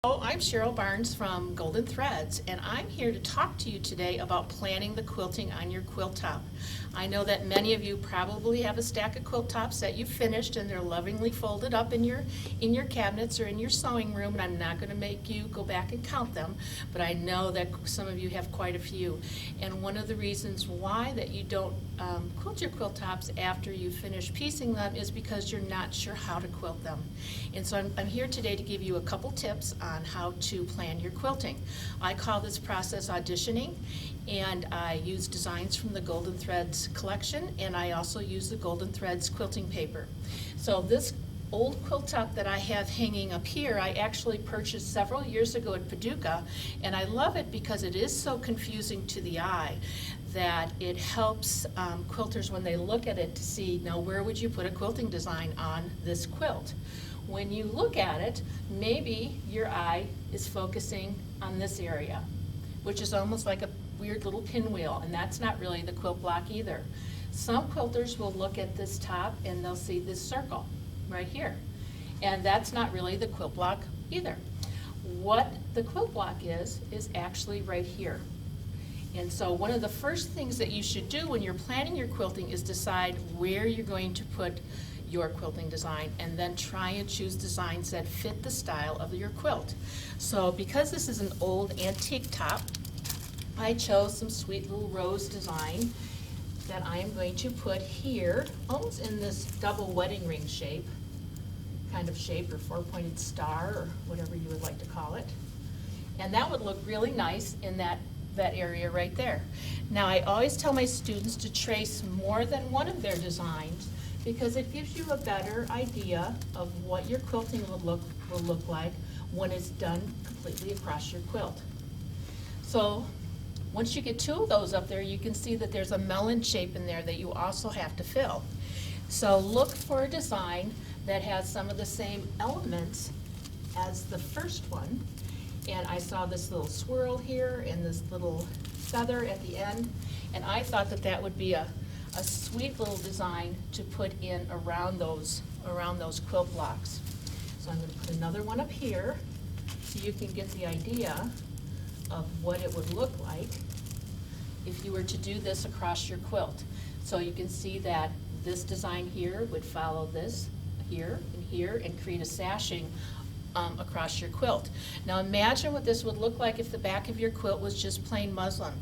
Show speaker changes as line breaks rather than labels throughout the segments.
I'm Cheryl Barnes from Golden Threads, and I'm here to talk to you today about planning the quilting on your quilt top. I know that many of you probably have a stack of quilt tops that you've finished and they're lovingly folded up in your cabinets or in your sewing room, and I'm not going to make you go back and count them, but I know that some of you have quite a few. And one of the reasons why that you don't quilt your quilt tops after you finish piecing them is because you're not sure how to quilt them. And so I'm here today to give you a couple tips on how to plan your quilting. I call this process auditioning, and I use designs from the Golden Threads collection, and I also use the Golden Threads Quilting Paper. So this old quilt top that I have hanging up here, I actually purchased several years ago at Paducah, and I love it because it is so confusing to the eye that it helps quilters when they look at it to see, now where would you put a quilting design on this quilt? When you look at it, maybe your eye is focusing on this area, which is almost like a weird little pinwheel, and that's not really the quilt block either. Some quilters will look at this top and they'll see this circle right here, and that's not really the quilt block either. What the quilt block is actually right here. And so one of the first things that you should do when you're planning your quilting is decide where you're going to put your quilting design, and then try and choose designs that fit the style of your quilt. So because this is an old antique top, I chose some sweet little rose design that I am going to put here, almost in this double wedding ring shape, kind of shape, or four-pointed star, or whatever you would like to call it. And that would look really nice in that area right there. Now, I always tell my students to trace more than one of their designs, because it gives you a better idea of what your quilting will look like when it's done completely across your quilt. So once you get two of those up there, you can see that there's a melon shape in there that you also have to fill. So look for a design that has some of the same elements as the first one. And I saw this little swirl here and this little feather at the end, and I thought that that would be a sweet little design to put in around those quilt blocks. So I'm going to put another one up here so you can get the idea of what it would look like if you were to do this across your quilt. So you can see that this design here would follow this here and create a sashing across your quilt. Now imagine what this would look like if the back of your quilt was just plain muslin.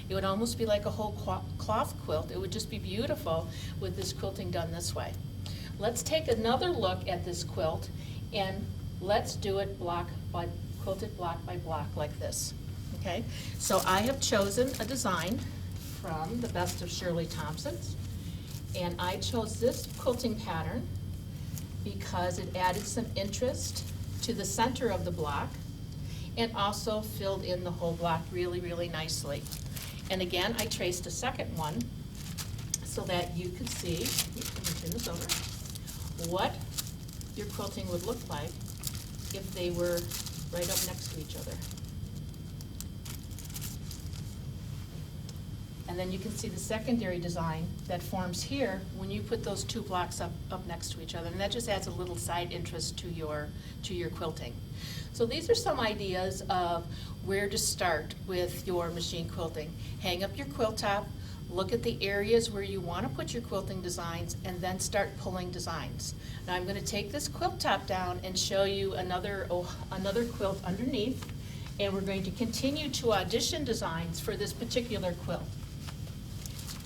It would almost be like a whole cloth quilt. It would just be beautiful with this quilting done this way. Let's take another look at this quilt, and let's do it quilted block by block like this. Okay, so I have chosen a design from the Best of Shirley Thompson's, and I chose this quilting pattern because it added some interest to the center of the block and also filled in the whole block really, really nicely. And again, I traced a second one so that you could see, let me turn this over, what your quilting would look like if they were right up next to each other. And then you can see the secondary design that forms here when you put those two blocks up next to each other, and that just adds a little side interest to your quilting. So these are some ideas of where to start with your machine quilting. Hang up your quilt top, look at the areas where you want to put your quilting designs, and then start pulling designs. Now I'm going to take this quilt top down and show you another quilt underneath, and we're going to continue to audition designs for this particular quilt.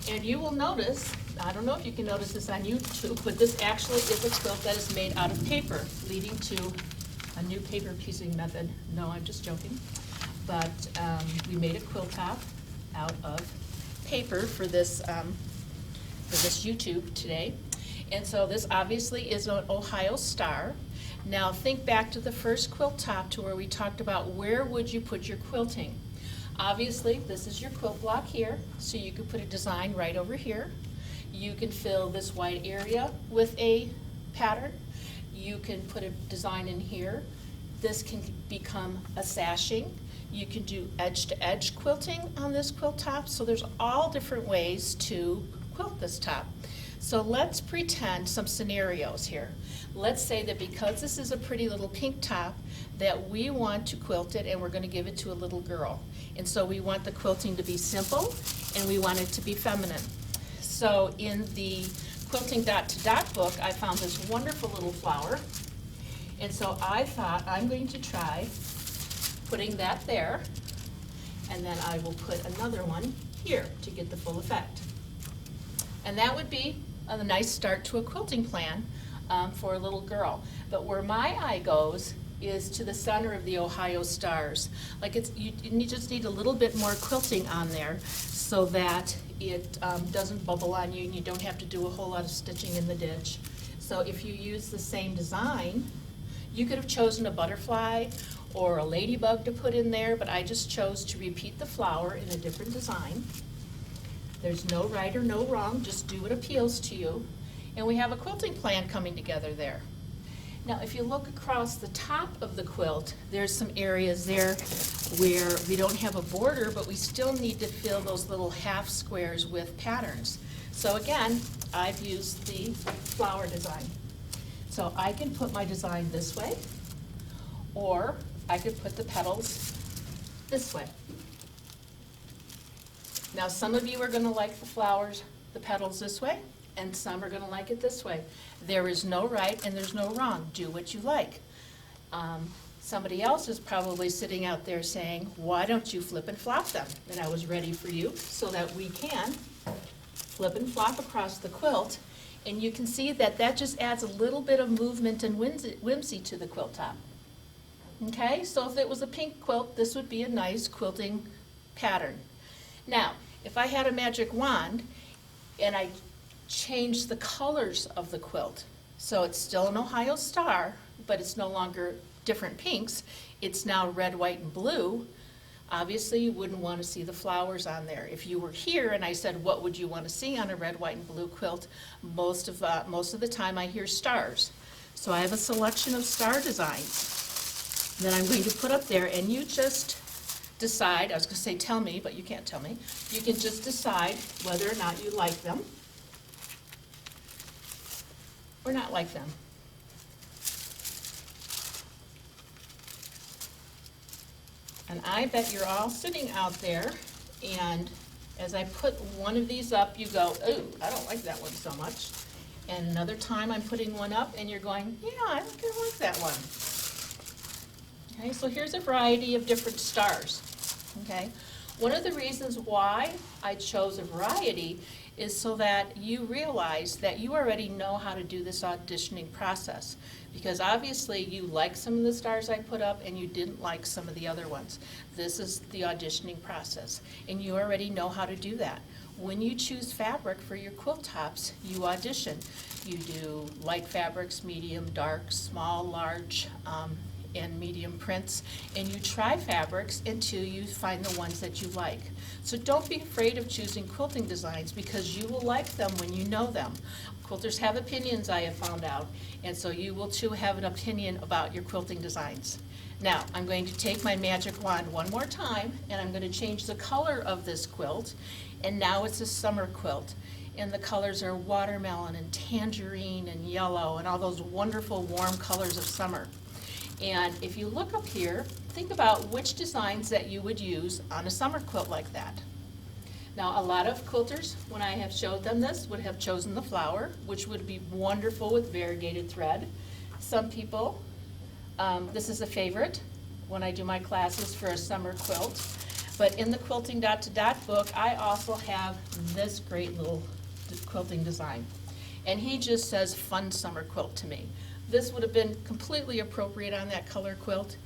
And you will notice, I don't know if you can notice this on YouTube, but this actually is a quilt that is made out of paper, leading to a new paper piecing method. No, I'm just joking. But we made a quilt top out of paper for this YouTube today. And so this obviously is an Ohio star. Now think back to the first quilt top to where we talked about where would you put your quilting. Obviously, this is your quilt block here, so you could put a design right over here. You can fill this white area with a pattern. You can put a design in here. This can become a sashing. You can do edge-to-edge quilting on this quilt top, so there's all different ways to quilt this top. So let's pretend some scenarios here. Let's say that because this is a pretty little pink top, that we want to quilt it and we're going to give it to a little girl. And so we want the quilting to be simple and we want it to be feminine. So in the Quilting Dot to Dot book, I found this wonderful little flower. And so I thought I'm going to try putting that there, and then I will put another one here to get the full effect. And that would be a nice start to a quilting plan for a little girl. But where my eye goes is to the center of the Ohio stars. Like you just need a little bit more quilting on there so that it doesn't bubble on you and you don't have to do a whole lot of stitching in the ditch. So if you use the same design, you could have chosen a butterfly or a ladybug to put in there, but I just chose to repeat the flower in a different design. There's no right or no wrong, just do what appeals to you. And we have a quilting plan coming together there. Now, if you look across the top of the quilt, there's some areas there where we don't have a border, but we still need to fill those little half squares with patterns. So again, I've used the flower design. So I can put my design this way, or I could put the petals this way. Now, some of you are going to like the flowers, the petals this way, and some are going to like it this way. There is no right and there's no wrong. Do what you like. Somebody else is probably sitting out there saying, why don't you flip and flop them? And I was ready for you so that we can flip and flop across the quilt. And you can see that that just adds a little bit of movement and whimsy to the quilt top. Okay, so if it was a pink quilt, this would be a nice quilting pattern. Now, if I had a magic wand and I changed the colors of the quilt, so it's still an Ohio star, but it's no longer different pinks, it's now red, white, and blue, obviously you wouldn't want to see the flowers on there. If you were here and I said, what would you want to see on a red, white, and blue quilt, most of the time I hear stars. So I have a selection of star designs that I'm going to put up there, and you just decide, I was going to say tell me, but you can't tell me. You can just decide whether or not you like them or not like them. And I bet you're all sitting out there, and as I put one of these up, you go, ooh, I don't like that one so much. And another time I'm putting one up, and you're going, yeah, I think I like that one. Okay, so here's a variety of different stars. Okay, one of the reasons why I chose a variety is so that you realize that you already know how to do this auditioning process. Because obviously you like some of the stars I put up and you didn't like some of the other ones. This is the auditioning process, and you already know how to do that. When you choose fabric for your quilt tops, you audition. You do light fabrics, medium, dark, small, large, and medium prints, and you try fabrics until you find the ones that you like. So don't be afraid of choosing quilting designs, because you will like them when you know them. Quilters have opinions, I have found out, and so you will too have an opinion about your quilting designs. Now, I'm going to take my magic wand one more time, and I'm going to change the color of this quilt, and now it's a summer quilt. And the colors are watermelon and tangerine and yellow and all those wonderful warm colors of summer. And if you look up here, think about which designs that you would use on a summer quilt like that. Now, a lot of quilters, when I have showed them this, would have chosen the flower, which would be wonderful with variegated thread. Some people, this is a favorite when I do my classes for a summer quilt. But in the Quilting Dot to Dot book, I also have this great little quilting design. And he just says fun summer quilt to me. This would have been completely appropriate on that color quilt.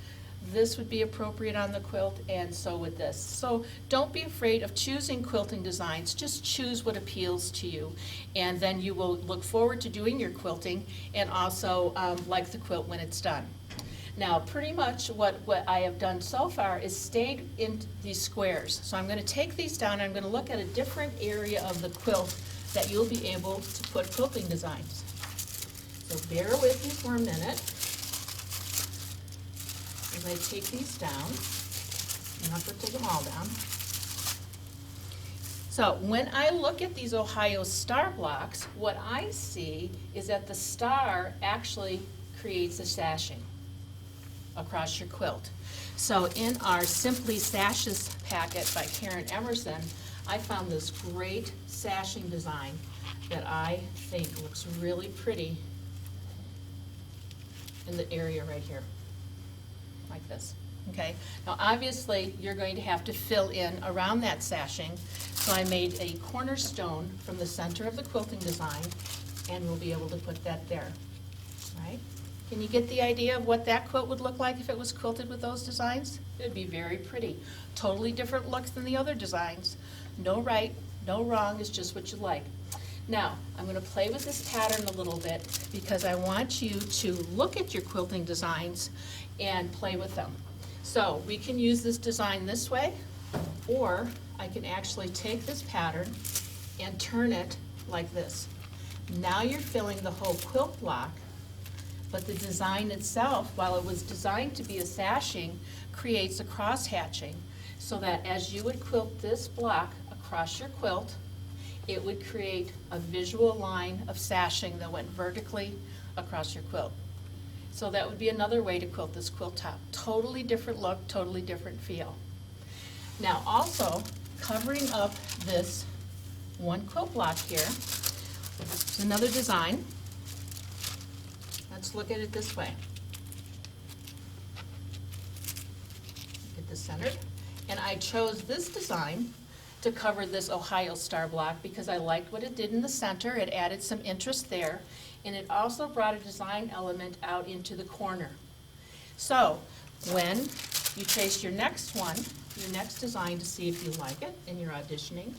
This would be appropriate on the quilt, and so would this. So don't be afraid of choosing quilting designs. Just choose what appeals to you, and then you will look forward to doing your quilting and also like the quilt when it's done. Now, pretty much what I have done so far is stayed in these squares. So I'm going to take these down, and I'm going to look at a different area of the quilt that you'll be able to put quilting designs. So bear with me for a minute as I take these down. I'm not going to take them all down. So when I look at these Ohio star blocks, what I see is that the star actually creates a sashing across your quilt. So in our Simply Sashes packet by Karen Emerson, I found this great sashing design that I think looks really pretty in the area right here, like this. Okay, now obviously you're going to have to fill in around that sashing, so I made a cornerstone from the center of the quilting design, and we'll be able to put that there, right? Can you get the idea of what that quilt would look like if it was quilted with those designs? It would be very pretty. Totally different looks than the other designs. No right, no wrong, it's just what you like. Now, I'm going to play with this pattern a little bit because I want you to look at your quilting designs and play with them. So we can use this design this way, or I can actually take this pattern and turn it like this. Now you're filling the whole quilt block, but the design itself, while it was designed to be a sashing, creates a cross hatching, so that as you would quilt this block across your quilt, it would create a visual line of sashing that went vertically across your quilt. So that would be another way to quilt this quilt top. Totally different look, totally different feel. Now also, covering up this one quilt block here is another design. Let's look at it this way. Get this centered. And I chose this design to cover this Ohio star block because I liked what it did in the center. It added some interest there, and it also brought a design element out into the corner. So when you trace your next one, your next design, to see if you like it in your auditioning,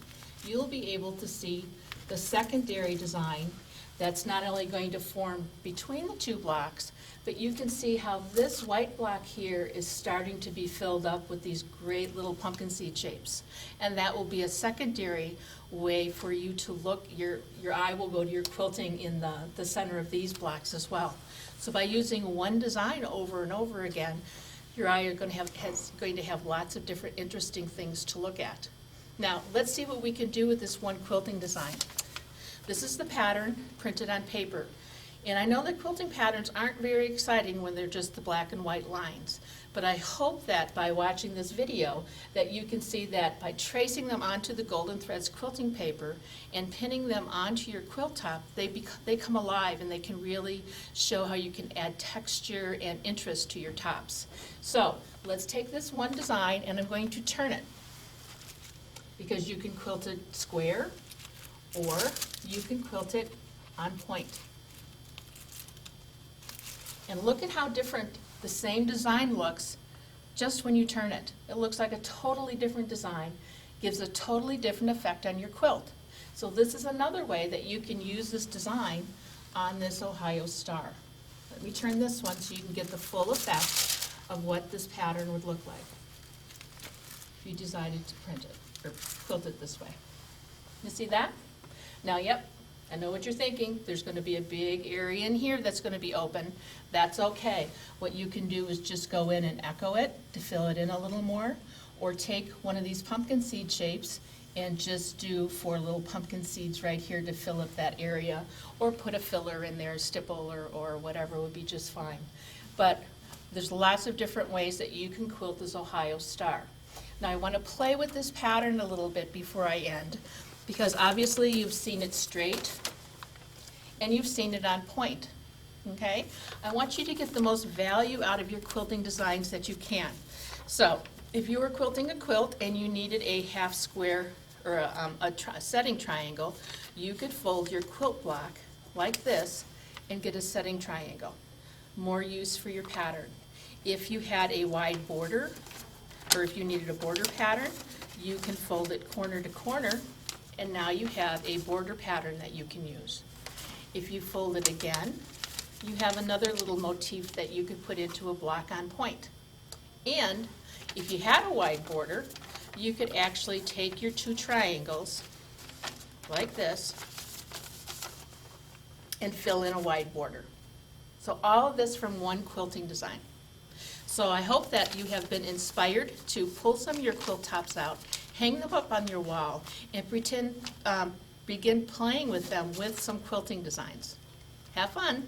you'll be able to see the secondary design that's not only going to form between the two blocks, but you can see how this white block here is starting to be filled up with these great little pumpkin seed shapes. And that will be a secondary way for you to look, your eye will go to your quilting in the center of these blocks as well. So by using one design over and over again, your eye is going to have lots of different interesting things to look at. Now, let's see what we can do with this one quilting design. This is the pattern printed on paper. And I know that quilting patterns aren't very exciting when they're just the black and white lines. But I hope that by watching this video that you can see that by tracing them onto the Golden Threads quilting paper and pinning them onto your quilt top, they come alive and they can really show how you can add texture and interest to your tops. So let's take this one design and I'm going to turn it, because you can quilt it square or you can quilt it on point. And look at how different the same design looks just when you turn it. It looks like a totally different design, gives a totally different effect on your quilt. So this is another way that you can use this design on this Ohio star. Let me turn this one so you can get the full effect of what this pattern would look like if you decided to print it or quilt it this way. You see that? Now, yep, I know what you're thinking. There's going to be a big area in here that's going to be open. That's okay. What you can do is just go in and echo it to fill it in a little more, or take one of these pumpkin seed shapes and just do 4 little pumpkin seeds right here to fill up that area, or put a filler in there, stipple or whatever would be just fine. But there's lots of different ways that you can quilt this Ohio star. Now I want to play with this pattern a little bit before I end, because obviously you've seen it straight and you've seen it on point, okay? I want you to get the most value out of your quilting designs that you can. So if you were quilting a quilt and you needed a half square or a setting triangle, you could fold your quilt block like this and get a setting triangle. More use for your pattern. If you had a wide border, or if you needed a border pattern, you can fold it corner to corner, and now you have a border pattern that you can use. If you fold it again, you have another little motif that you could put into a block on point. And if you had a wide border, you could actually take your 2 triangles like this and fill in a wide border. So all of this from one quilting design. So I hope that you have been inspired to pull some of your quilt tops out hang them up on your wall, and begin playing with them with some quilting designs. Have fun.